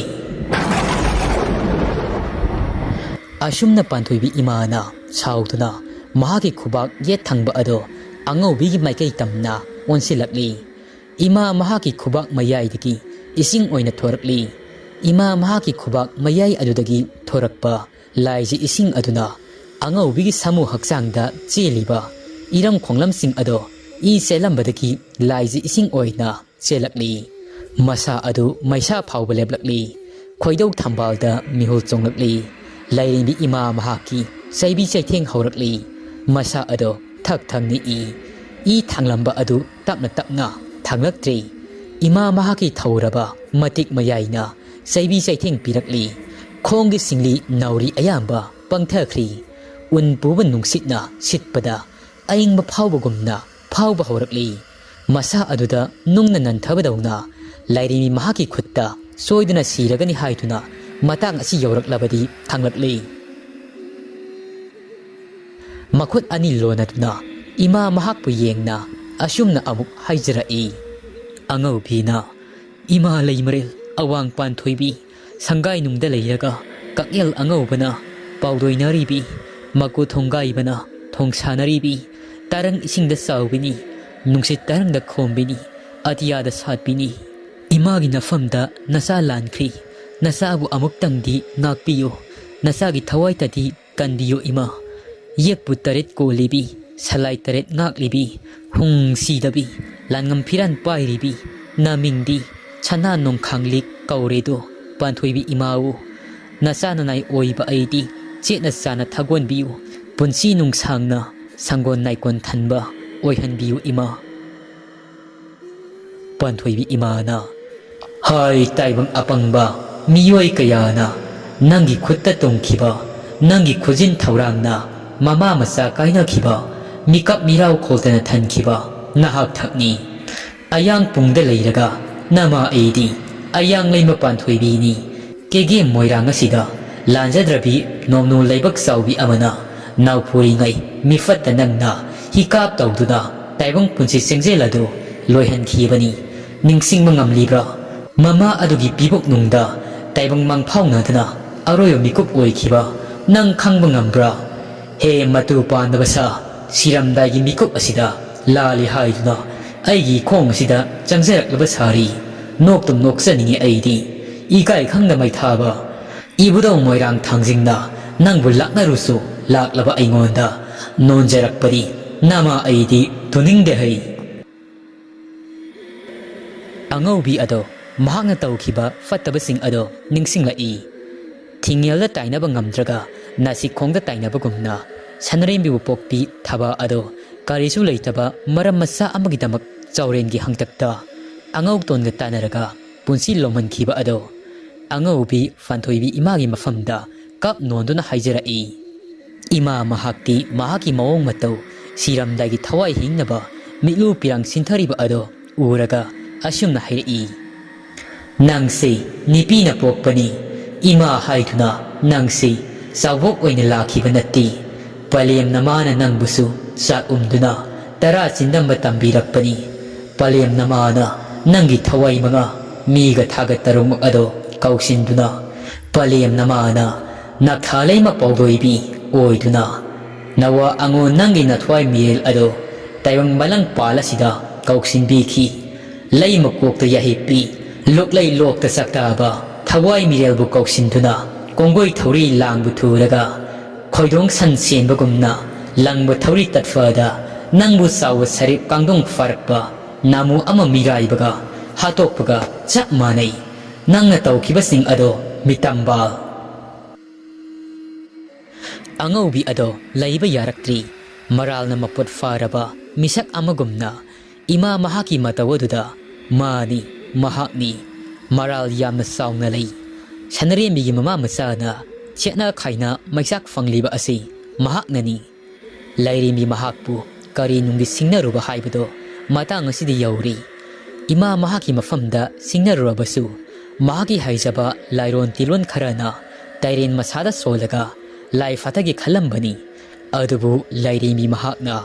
ꯑꯁꯨꯝꯅ ꯄꯥꯟꯊꯣꯏꯕꯤ ꯏꯃꯥꯅ ꯁꯥꯎꯗꯨꯅ ꯃꯍꯥꯛꯀꯤ ꯈꯨꯕꯥꯛ ꯌꯦꯠ ꯊꯪꯕ ꯑꯗꯣ ꯑꯉꯧꯕꯤꯒꯤ ꯃꯥꯏꯀꯩ ꯇꯝꯅ ꯑꯣꯟꯁꯤꯜꯂꯛꯂꯤ ꯏꯃꯥ ꯃꯍꯥꯛꯀꯤ ꯈꯨꯕꯥꯛ ꯃꯌꯥꯏꯗꯒꯤ ꯏꯁꯤꯡ ꯑꯣꯏꯅ ꯊꯣꯔꯛꯂꯤ ꯏꯃꯥ ꯃꯍꯥꯛꯀꯤ ꯈꯨꯕꯥꯛ ꯃꯌꯥꯏ ꯑꯗꯨꯗꯒꯤ ꯊꯣꯔꯛꯄ ꯂꯥꯏꯖꯤ ꯏꯁꯤꯡ ꯑꯗꯨꯅ ꯑꯉꯧꯕꯤꯒꯤ ꯁꯃꯨ ꯍꯛꯆꯥꯡꯗ ꯆꯦꯜꯂꯤꯕ ꯏꯔꯝ ꯈꯣꯡꯂꯝꯁꯤꯡ ꯑꯗꯣ ꯏ ꯆꯦꯜꯂꯝꯕꯗꯒꯤ ꯂꯥꯏꯖꯤ ꯏꯁꯤꯡ ꯑꯣꯏꯅ ꯆꯦꯜꯂꯛꯂꯤ ꯃꯁꯥ ꯑꯗꯨ ꯃꯩꯁꯥ ꯐꯥꯎꯕ ꯂꯦꯞꯂꯛꯂꯤ ꯈꯣꯏꯗꯧ ꯊꯝꯕꯥꯜꯗ ꯃꯤꯍꯨꯜ ꯆꯣꯡꯂꯛꯂꯤ ꯂꯩꯔꯦꯝꯕꯤ ꯏꯃꯥ ꯃꯍꯥꯛꯀꯤ ꯆꯩꯕꯤ ꯆꯩꯊꯦꯡ ꯍꯧꯔꯛꯂꯤ ꯃꯁꯥ ꯑꯗꯣ ꯊꯛ ꯊꯛ ꯅꯤꯛꯏ ꯏ ꯊꯥꯡꯂꯝꯕ ꯑꯗꯨ ꯇꯞꯅ ꯇꯞꯅ ꯊꯥꯡꯂꯛꯇ꯭ꯔꯤ ꯏꯃꯥ ꯃꯍꯥꯛꯀꯤ ꯊꯧꯔꯕ ꯃꯇꯤꯛ ꯃꯌꯥꯏꯅ ꯆꯩꯕꯤ ꯆꯩꯊꯦꯡ ꯄꯤꯔꯛꯂꯤ ꯈꯣꯡꯒꯤ ꯁꯤꯡꯂꯤ ꯅꯥꯎꯔꯤ ꯑꯌꯥꯝꯕ ꯄꯪꯊꯈ꯭ꯔꯤ ꯎꯟ ꯄꯨꯕ ꯅꯨꯡꯁꯤꯠꯅ ꯁꯤꯠꯄꯗ ꯑꯏꯪꯕ ꯐꯥꯎꯕꯒꯨꯝꯅ ꯐꯥꯎꯕ ꯍꯧꯔꯛꯂꯤ ꯃꯁꯥ ꯑꯗꯨꯗ ꯅꯨꯡꯅ ꯅꯟꯊꯕꯗꯧꯅ ꯂꯥꯏꯔꯦꯝꯕꯤ ꯃꯍꯥꯛꯀꯤ ꯈꯨꯠꯇ ꯁꯣꯏꯗꯅ ꯁꯤꯔꯒꯅꯤ ꯍꯥꯏꯗꯨꯅ ꯃꯇꯥꯡ ꯑꯁꯤ ꯌꯧꯔꯛꯂꯕꯗꯤ ꯈꯪꯂꯛꯂꯤ꯫ ꯃꯈꯨꯠ ꯑꯅꯤ ꯂꯣꯟꯅꯗꯨꯅ ꯏꯃꯥ ꯃꯍꯥꯛꯄꯨ ꯌꯦꯡꯅ ꯑꯁꯨꯝꯅ ꯑꯃꯨꯛ ꯍꯥꯏꯖꯔꯛꯏ꯫ ꯑꯉꯧꯕꯤꯅ ꯏꯃꯥ ꯂꯩꯃꯔꯦꯜ ꯑꯋꯥꯡ ꯄꯥꯟꯊꯣꯏꯕꯤ ꯁꯪꯒꯥꯏꯅꯨꯡꯗ ꯂꯩꯔꯒ ꯀꯛꯌꯦꯜ ꯑꯉꯧꯕꯅ ꯄꯥꯎꯗꯣꯏꯅꯔꯤꯕꯤ ꯃꯀꯨ ꯊꯣꯡꯒꯥꯏꯕꯅ ꯊꯣꯡ ꯁꯥꯅꯔꯤꯕꯤ ꯇꯥꯔꯪ ꯏꯁꯤꯡꯗ ꯆꯥꯎꯕꯤꯅꯤ ꯅꯨꯡꯁꯤꯠ ꯇꯥꯔꯪꯗ ꯈꯣꯝꯕꯤꯅꯤ ꯑꯇꯤꯌꯥꯗ ꯁꯥꯠꯄꯤꯅꯤ ꯏꯃꯥꯒꯤ ꯅꯐꯝꯗ ꯅꯆꯥ ꯂꯥꯟꯈ꯭ꯔꯤ ꯅꯆꯥꯕꯨ ꯑꯃꯨꯛꯇꯪꯗꯤ ꯉꯥꯛꯄꯤꯌꯨ ꯅꯆꯥꯒꯤ ꯊꯋꯥꯏꯇꯗꯤ ꯀꯟꯕꯤꯌꯨ ꯏꯃꯥ ꯌꯦꯛꯄꯨ ꯇꯔꯦꯠ ꯀꯣꯜꯂꯤꯕꯤ ꯁꯂꯥꯏ ꯇꯔꯦꯠ ꯉꯥꯛꯂꯤꯕꯤ ꯍꯨꯡ ꯁꯤꯗꯕꯤ ꯂꯥꯟꯉꯝ ꯐꯤꯔꯥꯟ ꯄꯥꯏꯔꯤꯕꯤ ꯅꯃꯤꯡꯗꯤ ꯁꯅꯥ ꯅꯣꯡꯈꯥꯡꯂꯤꯛ ꯀꯧꯔꯦꯗꯣ ꯄꯥꯟꯊꯣꯏꯕꯤ ꯏꯃꯥꯕꯨ ꯅꯆꯥ ꯅꯅꯥꯏ ꯑꯣꯏꯕ ꯑꯩꯗꯤ ꯆꯦꯠꯅ ꯆꯥꯅ ꯊꯥꯒꯣꯟꯕꯤꯌꯨ ꯄꯨꯟꯁꯤ ꯅꯨꯡꯁꯥꯡꯅ ꯁꯪꯒꯣꯟ ꯅꯥꯏꯀꯣꯟ ꯊꯟꯕ ꯑꯣꯏꯍꯟꯕꯤꯌꯨ ꯏꯃꯥ꯫ ꯄꯥꯟꯊꯣꯏꯕꯤ ꯏꯃꯥꯅ ꯍꯥꯏ ꯇꯥꯏꯕꯪ ꯑꯄꯪꯕ ꯃꯤꯑꯣꯏ ꯀꯌꯥꯅ ꯅꯪꯒꯤ ꯈꯨꯠꯇ ꯇꯨꯝꯈꯤꯕ ꯅꯪꯒꯤ ꯈꯨꯖꯤꯟ ꯊꯧꯔꯥꯡꯅ ꯃꯃꯥ ꯃꯆꯥ ꯀꯥꯏꯅꯈꯤꯕ ꯃꯤꯀꯞ ꯃꯤꯔꯥꯎ ꯈꯣꯜꯗꯅ ꯊꯟꯈꯤꯕ ꯉꯥꯏꯍꯥꯛ ꯊꯛꯅꯤ ꯑꯌꯥꯡ ꯄꯨꯡꯗ ꯂꯩꯔꯒ ꯅꯃꯥ ꯑꯩꯗꯤ ꯑꯌꯥꯡ ꯂꯩꯃ ꯄꯥꯟꯊꯣꯏꯕꯤꯅꯤ ꯀꯦꯒꯦꯝ ꯃꯣꯏꯔꯥꯡ ꯑꯁꯤꯗ ꯂꯥꯟꯖꯗ꯭ꯔꯕꯤ ꯅꯣꯡꯅꯨ ꯂꯩꯕꯛ ꯆꯥꯎꯕꯤ ꯑꯃꯅ ꯅꯥꯎꯐꯨꯔꯤꯉꯩ ꯃꯤꯐꯠꯇ ꯅꯪꯅ ꯍꯤꯀꯥꯞ ꯇꯧꯗꯨꯅ ꯇꯥꯏꯕꯪ ꯄꯨꯟꯁꯤ ꯆꯦꯡꯖꯦꯜ ꯑꯗꯨ ꯂꯣꯏꯍꯟꯈꯤꯕꯅꯤ ꯅꯤꯡꯁꯤꯡꯕ ꯉꯝꯂꯤꯕ꯭ꯔꯥ ꯃꯃꯥ ꯑꯗꯨꯒꯤ ꯄꯤꯕꯨꯛꯅꯨꯡꯗ ꯇꯥꯏꯕꯪ ꯃꯪꯐꯥꯎꯅꯗꯨꯅ ꯑꯔꯣꯏꯕ ꯃꯤꯀꯨꯞ ꯑꯣꯏꯈꯤꯕ ꯅꯪ ꯈꯪꯕ ꯉꯝꯕ꯭ꯔꯥ ꯍꯦ ꯃꯇꯨ ꯄꯥꯟꯗꯕ ꯁꯥ ꯁꯤꯔꯝꯗꯥꯏꯒꯤ ꯃꯤꯀꯨꯞ ꯑꯁꯤꯗ ꯂꯥꯜꯂꯤ ꯍꯥꯏꯗꯨꯅ ꯑꯩꯒꯤ ꯈꯣꯡ ꯑꯁꯤꯗ ꯆꯪꯖꯔꯛꯂꯕ ꯁꯥꯔꯤ ꯅꯣꯛꯇꯨꯝ ꯅꯣꯛꯆꯅꯤꯡꯉꯤ ꯑꯩꯗꯤ ꯏꯀꯥꯏ ꯈꯪꯗ ꯃꯩꯊꯥꯕ ꯏꯕꯨꯙꯧ ꯃꯣꯏꯔꯥꯡ ꯊꯥꯡꯖꯤꯡꯅ ꯅꯪꯕꯨ ꯂꯥꯛꯅꯔꯨꯁꯨ ꯂꯥꯛꯂꯕ ꯑꯩꯉꯣꯟꯗ ꯅꯣꯟꯖꯔꯛꯄꯗꯤ ꯅꯃꯥ ꯑꯩꯗꯤ ꯇꯨꯅꯤꯡꯗꯦ ꯍꯩ꯫ ꯑꯉꯧꯕꯤ ꯑꯗꯣ ꯃꯍꯥꯛꯅ ꯇꯧꯈꯤꯕ ꯐꯠꯇꯕꯁꯤꯡ ꯑꯗꯣ ꯅꯤꯡꯁꯤꯡꯂꯛꯏ꯫ ꯊꯤꯡꯉꯦꯜꯗ ꯇꯥꯏꯅꯕ ꯉꯝꯗ꯭ꯔꯒ ꯅꯥꯁꯤꯈꯣꯡꯗ ꯇꯥꯏꯅꯕꯒꯨꯝꯅ ꯁꯅꯔꯦꯝꯕꯤꯕꯨ ꯄꯣꯛꯄꯤ ꯊꯕꯥ ꯑꯗꯣ ꯀꯔꯤꯁꯨ ꯂꯩꯇꯕ ꯃꯔꯝ ꯃꯆꯥ ꯑꯃꯒꯤꯗꯃꯛ ꯆꯥꯎꯔꯦꯟꯒꯤ ꯍꯪꯇꯛꯇ ꯑꯉꯧꯇꯣꯟꯒ ꯇꯥꯟꯅꯔꯒ ꯄꯨꯟꯁꯤ ꯂꯣꯝꯍꯟꯈꯤꯕ ꯑꯗꯣ ꯑꯉꯧꯕꯤ ꯄꯥꯟꯊꯣꯏꯕꯤ ꯏꯃꯥꯒꯤ ꯃꯐꯝꯗ ꯀꯞ ꯅꯣꯟꯗꯨꯅ ꯍꯥꯏꯖꯔꯛꯏ꯫ ꯏꯃꯥ ꯃꯍꯥꯛꯇꯤ ꯃꯍꯥꯛꯀꯤ ꯃꯑꯣꯡ ꯃꯇꯧ ꯁꯤꯔꯝꯗꯥꯏꯒꯤ ꯊꯋꯥꯏ ꯍꯤꯡꯅꯕ ꯃꯤꯠꯂꯨ ꯄꯤꯔꯥꯡ ꯁꯤꯟꯊꯔꯤꯕ ꯑꯗꯣ ꯎꯔꯒ ꯑꯁꯨꯝꯅ ꯍꯥꯏꯔꯛꯏ꯫ ꯅꯪꯁꯤ ꯅꯤꯄꯤꯅ ꯄꯣꯛꯄꯅꯤ ꯏꯃꯥ ꯍꯥꯏꯗꯨꯅ ꯅꯪꯁꯤ ꯆꯥꯎꯕꯣꯛ ꯑꯣꯏꯅ ꯂꯥꯛꯈꯤꯕ ꯅꯠꯇꯦ ꯄꯂꯦꯝꯅ ꯃꯥꯅ ꯅꯪꯕꯨꯁꯨ ꯆꯥꯛ ꯎꯝꯗꯨꯅ ꯇꯔꯥ ꯆꯤꯟꯗꯝꯕ ꯇꯝꯕꯤꯔꯛꯄꯅꯤ ꯄꯂꯦꯝꯅ ꯃꯥꯅ ꯅꯪꯒꯤ ꯊꯋꯥꯏ ꯃꯉꯥ ꯃꯤꯒ ꯊꯥꯒꯠ ꯇꯔꯨꯛꯃꯛ ꯑꯗꯣ ꯀꯧꯁꯤꯟꯗꯨꯅ ꯄꯂꯦꯝꯅ ꯃꯥꯅ ꯅꯥꯛꯊꯥꯂꯩꯃ ꯄꯥꯎꯗꯣꯏꯕꯤ ꯑꯣꯏꯗꯨꯅ ꯅꯋꯥ ꯑꯉꯣꯟ ꯅꯪꯒꯤ ꯅꯊ꯭ꯋꯥꯏ ꯃꯤꯔꯦꯜ ꯑꯗꯣ ꯇꯥꯏꯕꯪ ꯃꯂꯪ ꯄꯥꯜ ꯑꯁꯤꯗ ꯀꯧꯁꯤꯟꯕꯤꯈꯤ ꯂꯩꯃ ꯀꯣꯛꯇ ꯌꯥꯍꯤꯞꯄꯤ ꯂꯣꯛꯂꯩ ꯂꯣꯛꯇ ꯆꯥꯛꯇꯥꯕ ꯊꯋꯥꯏ ꯃꯤꯔꯦꯜꯕꯨ ꯀꯧꯁꯤꯟꯗꯨꯅ ꯀꯣꯡꯒꯣꯏ ꯊꯧꯔꯤ ꯂꯥꯡꯕꯨ ꯊꯨꯔꯒ ꯈꯣꯏꯗꯣꯡ ꯁꯟ ꯆꯦꯟꯕꯒꯨꯝꯅ ꯂꯪꯕ ꯊꯧꯔꯤ ꯇꯠꯐꯗ ꯅꯪꯕꯨ ꯆꯥꯎꯕ ꯁꯔꯤꯞ ꯀꯥꯡꯗꯣꯡ ꯐꯥꯔꯛꯄ ꯅꯥꯃꯨ ꯑꯃ ꯃꯤꯔꯥꯏꯕꯒ ꯍꯥꯠꯇꯣꯛꯄꯒ ꯆꯞ ꯃꯥꯟꯅꯩ ꯅꯪꯅ ꯇꯧꯈꯤꯕꯁꯤꯡ ꯑꯗꯣ ꯃꯤꯇꯝꯕꯥꯜ꯫ ꯑꯉꯧꯕꯤ ꯑꯗꯣ ꯂꯩꯕ ꯌꯥꯔꯛꯇ꯭ꯔꯤ ꯃꯔꯥꯜꯅ ꯃꯄꯨꯠ ꯐꯥꯔꯕ ꯃꯤꯁꯛ ꯑꯃꯒꯨꯝꯅ ꯏꯃꯥ ꯃꯍꯥꯛꯀꯤ ꯃꯇꯧ ꯑꯗꯨꯗ ꯃꯥꯅꯤ ꯃꯍꯥꯛꯅꯤ ꯃꯔꯥꯜ ꯌꯥꯝꯅ ꯆꯥꯎꯅ ꯂꯩ ꯁꯅꯔꯦꯝꯕꯤꯒꯤ ꯃꯃꯥ ꯃꯆꯥꯅ ꯈꯦꯠꯅ ꯈꯥꯏꯅ ꯃꯩꯆꯥꯛ ꯐꯪꯂꯤꯕ ꯑꯁꯤ ꯃꯍꯥꯛꯅꯅꯤ ꯂꯥꯏꯔꯦꯝꯕꯤ ꯃꯍꯥꯛꯄꯨ ꯀꯔꯤ ꯅꯨꯡꯒꯤ ꯁꯤꯡꯅꯔꯨꯕ ꯍꯥꯏꯕꯗꯣ ꯃꯇꯥꯡ ꯑꯁꯤꯗ ꯌꯧꯔꯤ ꯏꯃꯥ ꯃꯍꯥꯛꯀꯤ ꯃꯐꯝꯗ ꯁꯤꯡꯅꯔꯨꯔꯕꯁꯨ ꯃꯍꯥꯛꯀꯤ ꯍꯩꯖꯕ ꯂꯥꯏꯔꯣꯟ ꯇꯤꯂꯣꯟ ꯈꯔꯅ ꯇꯥꯏꯔꯦꯟ ꯃꯁꯥꯗ ꯁꯣꯜꯂꯒ ꯂꯥꯏ ꯐꯥꯊꯒꯦ ꯈꯜꯂꯝꯕꯅꯤ ꯑꯗꯨꯕꯨ ꯂꯥꯏꯔꯦꯝꯕꯤ ꯃꯍꯥꯛꯅ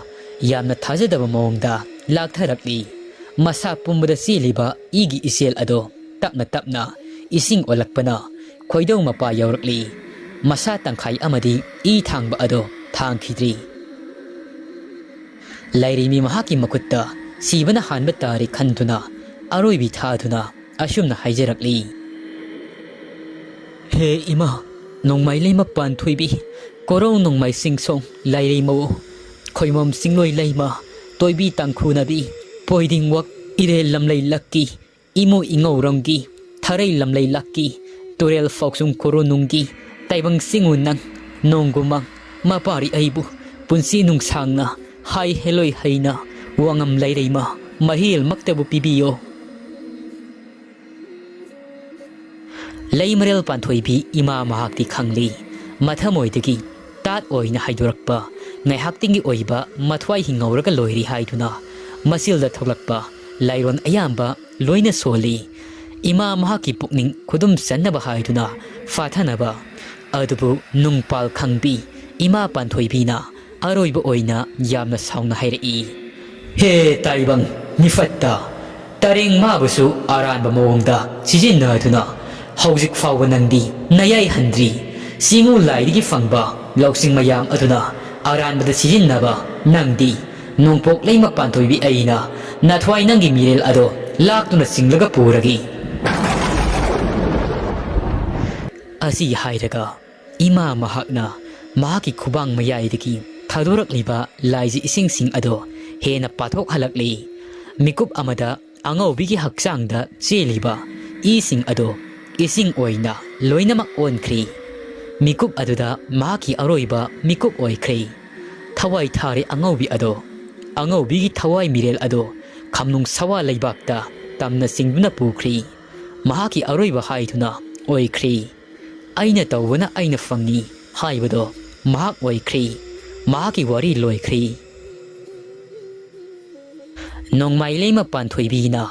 ꯌꯥꯝꯅ ꯊꯥꯖꯗꯕ ꯃꯑꯣꯡꯗ ꯂꯥꯛꯊꯔꯛꯂꯤ ꯃꯁꯥ ꯄꯨꯝꯕꯗ ꯆꯦꯜꯂꯤꯕ ꯏꯒꯤ ꯏꯆꯦꯜ ꯑꯗꯣ ꯇꯞꯅ ꯇꯞꯅ ꯏꯁꯤꯡ ꯑꯣꯜꯂꯛꯄꯅ ꯈꯣꯏꯗꯧ ꯃꯄꯥ ꯌꯧꯔꯛꯂꯤ ꯃꯁꯥ ꯇꯪꯈꯥꯏ ꯑꯃꯗꯤ ꯏ ꯊꯥꯡꯕ ꯑꯗꯣ ꯊꯥꯡꯈꯤꯗ꯭ꯔꯤ ꯂꯥꯏꯔꯦꯝꯕꯤ ꯃꯍꯥꯛꯀꯤ ꯃꯈꯨꯠꯇ ꯁꯤꯕꯅ ꯍꯥꯟꯕ ꯇꯥꯔꯦ ꯈꯟꯗꯨꯅ ꯑꯔꯣꯏꯕꯤ ꯊꯥꯗꯨꯅ ꯑꯁꯨꯝꯅ ꯍꯥꯏꯖꯔꯛꯂꯤ꯫ ꯍꯦ ꯏꯃꯥ ꯅꯣꯡꯃꯥꯏ ꯂꯩꯃ ꯄꯥꯟꯊꯣꯏꯕꯤ ꯀꯣꯔꯧ ꯅꯣꯡꯃꯥꯏ ꯆꯤꯡꯁꯣꯡ ꯂꯥꯏꯔꯩꯃꯧ ꯈꯣꯏꯃꯣꯝ ꯆꯤꯡꯂꯣꯏ ꯂꯩꯃ ꯇꯣꯏꯕꯤ ꯇꯥꯡꯈꯨꯅꯕꯤ ꯄꯣꯏꯗꯤꯡꯋꯛ ꯏꯔꯦꯜ ꯂꯝꯂꯩ ꯂꯛꯀꯤ ꯏꯃꯨ ꯏꯉꯧꯔꯝꯒꯤ ꯊꯔꯩ ꯂꯝꯂꯩ ꯂꯛꯀꯤ ꯇꯨꯔꯦꯜ ꯐꯥꯎꯁꯨꯝ ꯀꯣꯔꯣꯅꯨꯡꯒꯤ ꯇꯥꯏꯕꯪ ꯆꯤꯡꯉꯨ ꯅꯪ ꯅꯣꯡꯒꯨꯃꯪ ꯃꯄꯥꯔꯤ ꯑꯩꯕꯨ ꯄꯨꯟꯁꯤ ꯅꯨꯡꯁꯥꯡꯅ ꯍꯥꯏ ꯍꯦꯂꯣꯏ ꯍꯩꯅ ꯋꯥꯉꯝ ꯂꯩꯔꯩꯃ ꯃꯍꯤꯜꯃꯛꯇꯕꯨ ꯄꯤꯕꯤꯌꯣ꯫ ꯂꯩꯃꯔꯦꯜ ꯄꯥꯟꯊꯣꯏꯕꯤ ꯏꯃꯥ ꯃꯍꯥꯛꯇꯤ ꯈꯪꯂꯤ ꯃꯊꯃꯣꯏꯗꯒꯤ ꯇꯥꯠ ꯑꯣꯏꯅ ꯍꯥꯏꯗꯣꯔꯛꯄ ꯉꯥꯏꯍꯥꯛꯇꯤꯡꯒꯤ ꯑꯣꯏꯕ ꯃꯊ꯭ꯋꯥꯏ ꯍꯤꯡꯍꯧꯔꯒ ꯂꯣꯏꯔꯤ ꯍꯥꯏꯗꯨꯅ ꯃꯆꯤꯜꯗ ꯊꯣꯛꯂꯛꯄ ꯂꯥꯏꯔꯣꯟ ꯑꯌꯥꯝꯕ ꯂꯣꯏꯅ ꯁꯣꯜꯂꯤ ꯏꯃꯥ ꯃꯍꯥꯛꯀꯤ ꯄꯨꯛꯅꯤꯡ ꯈꯨꯗꯨꯝ ꯆꯟꯅꯕ ꯍꯥꯏꯗꯨꯅ ꯐꯥꯊꯅꯕ ꯑꯗꯨꯕꯨ ꯅꯨꯡꯄꯥꯜ ꯈꯪꯕꯤ ꯏꯃꯥ ꯄꯥꯟꯊꯣꯏꯕꯤꯅ ꯑꯔꯣꯏꯕ ꯑꯣꯏꯅ ꯌꯥꯝꯅ ꯁꯥꯎꯅ ꯍꯥꯏꯔꯛꯏ ꯍꯦ ꯇꯥꯏꯕꯪ ꯅꯤꯐꯠꯇ ꯇꯔꯦꯡ ꯃꯥꯕꯨꯁꯨ ꯑꯔꯥꯟꯕ ꯃꯑꯣꯡꯗ ꯁꯤꯖꯤꯟꯅꯗꯨꯅ ꯍꯧꯖꯤꯛ ꯐꯥꯎꯕ ꯅꯪꯗꯤ ꯅꯌꯥꯏ ꯍꯟꯗ꯭ꯔꯤ ꯆꯤꯉꯨ ꯂꯥꯏꯗꯒꯤ ꯐꯪꯕ ꯂꯧꯁꯤꯡ ꯃꯌꯥꯝ ꯑꯗꯨꯅ ꯑꯔꯥꯟꯕꯗ ꯁꯤꯖꯤꯟꯅꯕ ꯅꯪꯗꯤ ꯅꯣꯡꯄꯣꯛ ꯂꯩꯃ ꯄꯥꯟꯊꯣꯏꯕꯤ ꯑꯩꯅ ꯅꯊ꯭ꯋꯥꯏ ꯅꯪꯒꯤ ꯃꯤꯔꯦꯜ ꯑꯗꯣ ꯂꯥꯛꯇꯨꯅ ꯆꯤꯡꯂꯒ ꯄꯨꯔꯒꯤ ꯑꯁꯤ ꯍꯥꯏꯔꯒ ꯏꯃꯥ ꯃꯍꯥꯛꯅ ꯃꯍꯥꯛꯀꯤ ꯈꯨꯕꯥꯡ ꯃꯌꯥꯏꯗꯒꯤ ꯊꯥꯗꯣꯔꯛꯂꯤꯕ ꯂꯥꯏꯖꯤ ꯏꯁꯤꯡꯁꯤꯡ ꯑꯗꯣ ꯍꯦꯟꯅ ꯄꯥꯊꯣꯛꯍꯜꯂꯛꯂꯤ ꯃꯤꯀꯨꯞ ꯑꯃꯗ ꯑꯉꯧꯕꯤꯒꯤ ꯍꯛꯆꯥꯡꯗ ꯆꯦꯜꯂꯤꯕ ꯏꯁꯤꯡ ꯑꯗꯣ ꯏꯁꯤꯡ ꯑꯣꯏꯅ ꯂꯣꯏꯅꯃꯛ ꯑꯣꯟꯈ꯭ꯔꯤ ꯃꯤꯀꯨꯞ ꯑꯗꯨꯗ ꯃꯍꯥꯛꯀꯤ ꯑꯔꯣꯏꯕ ꯃꯤꯀꯨꯞ ꯑꯣꯏꯈ꯭ꯔꯦ ꯊꯋꯥꯏ ꯊꯥꯔꯦ ꯑꯉꯧꯕꯤ ꯑꯗꯣ ꯑꯉꯧꯕꯤꯒꯤ ꯊꯋꯥꯏ ꯃꯤꯔꯦꯜ ꯑꯗꯣ ꯈꯝꯅꯨꯡ ꯁꯋꯥ ꯂꯩꯕꯥꯛꯇ ꯇꯝꯅ ꯆꯤꯡꯗꯨꯅ ꯄꯨꯈ꯭ꯔꯤ ꯃꯍꯥꯛꯀꯤ ꯑꯔꯣꯏꯕ ꯍꯥꯏꯗꯨꯅ ꯑꯣꯏꯈ꯭ꯔꯤ ꯑꯩꯅ ꯇꯧꯕꯅ ꯑꯩꯅ ꯐꯪꯉꯤ ꯍꯥꯏꯕꯗꯣ ꯃꯍꯥꯛ ꯑꯣꯏꯈ꯭ꯔꯤ ꯃꯍꯥꯛꯀꯤ ꯋꯥꯔꯤ ꯂꯣꯏꯈ꯭ꯔꯤ ꯅꯣꯡꯃꯥꯏ ꯂꯩꯃ ꯄꯥꯟꯊꯣꯏꯕꯤꯅ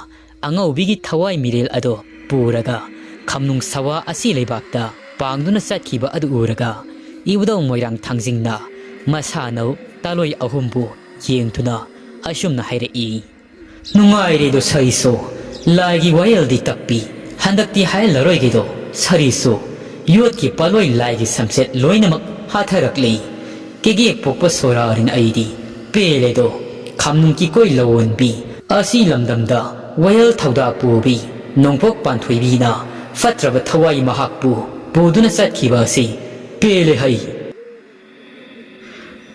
ꯑꯉꯧꯕꯤꯒꯤ ꯊꯋꯥꯏ ꯃꯤꯔꯦꯜ ꯑꯗꯣ ꯄꯨꯔꯒ ꯈꯝꯅꯨꯡ ꯁꯋꯥ ꯑꯁꯤ ꯂꯩꯕꯥꯛꯇ ꯄꯥꯡꯗꯨꯅ ꯆꯠꯈꯤꯕ ꯑꯗꯨ ꯎꯔꯒ ꯏꯕꯨꯙꯧ ꯃꯣꯏꯔꯥꯡ ꯊꯥꯡꯖꯤꯡꯅ ꯃꯁꯥꯅꯧ ꯇꯥꯂꯣꯏ ꯑꯍꯨꯝꯕꯨ ꯌꯦꯡꯗꯨꯅ ꯑꯁꯨꯝꯅ ꯍꯥꯏꯔꯛꯏ ꯅꯨꯡꯉꯥꯏꯔꯦꯗꯣ ꯁꯔꯤꯁꯣ ꯂꯥꯏꯒꯤ ꯋꯥꯌꯦꯜꯗꯤ ꯇꯞꯄꯤ ꯍꯟꯗꯛꯇꯤ ꯍꯥꯏꯍꯜꯂꯔꯣꯏꯒꯦꯗꯣ ꯁꯔꯤꯁꯣ ꯌꯣꯠꯀꯤ ꯄꯥꯂꯣꯏ ꯂꯥꯏꯒꯤ ꯁꯝꯆꯦꯠ ꯂꯣꯏꯅꯃꯛ ꯍꯥꯊꯔꯛꯂꯤ ꯀꯦꯒꯦꯛ ꯄꯣꯛꯄ ꯁꯣꯔꯥꯔꯤꯅ ꯑꯩꯗꯤ ꯄꯦꯂꯦꯗꯣ ꯈꯝꯅꯨꯡꯒꯤ ꯀꯣꯏ ꯂꯧꯋꯣꯟꯕꯤ ꯑꯁꯤ ꯂꯝꯗꯝꯗ ꯋꯥꯌꯦꯜ ꯊꯧꯗꯥ ꯄꯨꯕꯤ ꯅꯣꯡꯄꯣꯛ ꯄꯥꯟꯊꯣꯏꯕꯤꯅ ꯐꯠꯇ꯭ꯔꯕ ꯊꯋꯥꯏ ꯃꯍꯥꯛꯄꯨ ꯄꯨꯗꯨꯅ ꯆꯠꯈꯤꯕ ꯑꯁꯤ ꯄꯦꯂꯦ ꯍꯩ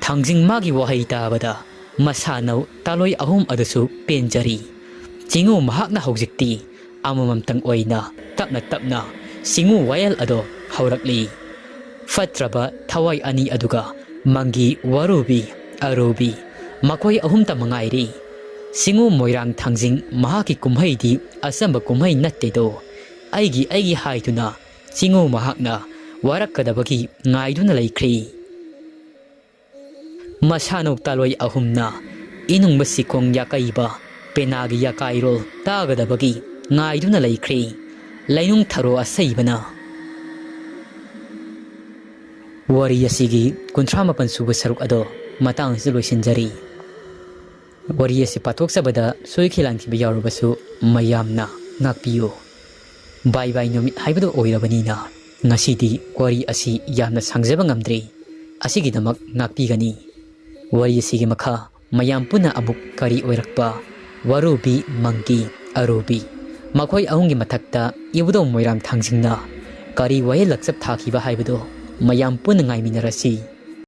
ꯊꯥꯡꯖꯤꯡ ꯃꯥꯒꯤ ꯋꯥꯍꯩ ꯇꯥꯕꯗ ꯃꯁꯥꯅꯧ ꯇꯥꯂꯣꯏ ꯑꯍꯨꯝ ꯑꯗꯨꯁꯨ ꯄꯦꯟꯖꯔꯤ ꯆꯤꯉꯨ ꯃꯍꯥꯛꯅ ꯍꯧꯖꯤꯛꯇꯤ ꯑꯃꯃꯝꯇꯪ ꯑꯣꯏꯅ ꯇꯞꯅ ꯇꯞꯅ ꯆꯤꯉꯨ ꯋꯥꯌꯦꯜ ꯑꯗꯣ ꯍꯧꯔꯛꯂꯤ ꯐꯠꯇ꯭ꯔꯕ ꯊꯋꯥꯏ ꯑꯅꯤ ꯑꯗꯨꯒ ꯃꯪꯒꯤ ꯋꯥꯔꯨꯕꯤ ꯑꯔꯨꯕꯤ ꯃꯈꯣꯏ ꯑꯍꯨꯝꯇ ꯃꯉꯥꯏꯔꯤ ꯆꯤꯉꯨ ꯃꯣꯏꯔꯥꯡ ꯊꯥꯡꯖꯤꯡ ꯃꯍꯥꯛꯀꯤ ꯀꯨꯝꯍꯩꯗꯤ ꯑꯆꯝꯕ ꯀꯨꯝꯍꯩ ꯅꯠꯇꯦꯗꯣ ꯑꯩꯒꯤ ꯍꯥꯏꯗꯨꯅ ꯆꯤꯉꯨ ꯃꯍꯥꯛꯅ ꯋꯥꯔꯛꯀꯗꯕꯒꯤ ꯉꯥꯏꯗꯨꯅ ꯂꯩꯈ꯭ꯔꯤ ꯃꯁꯥꯅꯧ ꯇꯥꯂꯣꯏ ꯑꯍꯨꯝꯅ ꯏꯅꯨꯡꯕ ꯁꯤꯈꯣꯡ ꯌꯥꯀꯩꯕ ꯄꯦꯅꯥꯒꯤ ꯌꯥꯀꯥꯏꯔꯣꯜ ꯇꯥꯒꯗꯕꯒꯤ ꯉꯥꯏꯗꯨꯅ ꯂꯩꯈ꯭ꯔꯤ ꯂꯩꯅꯨꯡ ꯊꯔꯣ ꯑꯁꯩꯕꯅ ꯋꯥꯔꯤ ꯑꯁꯤꯒꯤ 38 ꯁꯨꯕ ꯁꯔꯨꯛ ꯑꯗꯣ ꯃꯇꯥꯡ ꯑꯁꯤꯗ ꯂꯣꯏꯁꯤꯟꯖꯔꯤ ꯋꯥꯔꯤ ꯑꯁꯤ ꯄꯥꯊꯣꯛꯆꯕꯗ ꯁꯣꯏꯈꯤ ꯂꯥꯟꯈꯤꯕ ꯌꯥꯎꯔꯕꯁꯨ ꯃꯌꯥꯝꯅ ꯉꯥꯛꯄꯤꯌꯨ ꯕꯥꯏ ꯕꯥꯏ ꯅꯨꯃꯤꯠ ꯍꯥꯏꯕꯗꯣ ꯑꯣꯏꯔꯕꯅꯤꯅ ꯉꯁꯤꯗꯤ ꯋꯥꯔꯤ ꯑꯁꯤ ꯌꯥꯝꯅ ꯁꯥꯡꯖꯕ ꯉꯝꯗ꯭ꯔꯤ ꯑꯁꯤꯒꯤꯗꯃꯛ ꯉꯥꯛꯄꯤꯒꯅꯤ ꯋꯥꯔꯤ ꯑꯁꯤꯒꯤ ꯃꯈꯥ ꯃꯌꯥꯝ ꯄꯨꯟꯅ ꯑꯃꯨꯛ ꯀꯔꯤ ꯑꯣꯏꯔꯛꯄ ꯋꯥꯔꯨꯕꯤ ꯃꯪꯒꯤ ꯑꯔꯨꯕꯤ ꯃꯈꯣꯏ ꯑꯍꯨꯝꯒꯤ ꯃꯊꯛꯇ ꯏꯕꯨꯙꯧ ꯃꯣꯏꯔꯥꯡ ꯊꯥꯡꯖꯤꯡꯅ ꯀꯔꯤ ꯋꯥꯌꯦꯜ ꯂꯛꯆꯞ ꯊꯥꯈꯤꯕ ꯍꯥꯏꯕꯗꯣ ꯃꯌꯥꯝ ꯄꯨꯟꯅ ꯉꯥꯏꯃꯤꯟꯅꯔꯁꯤ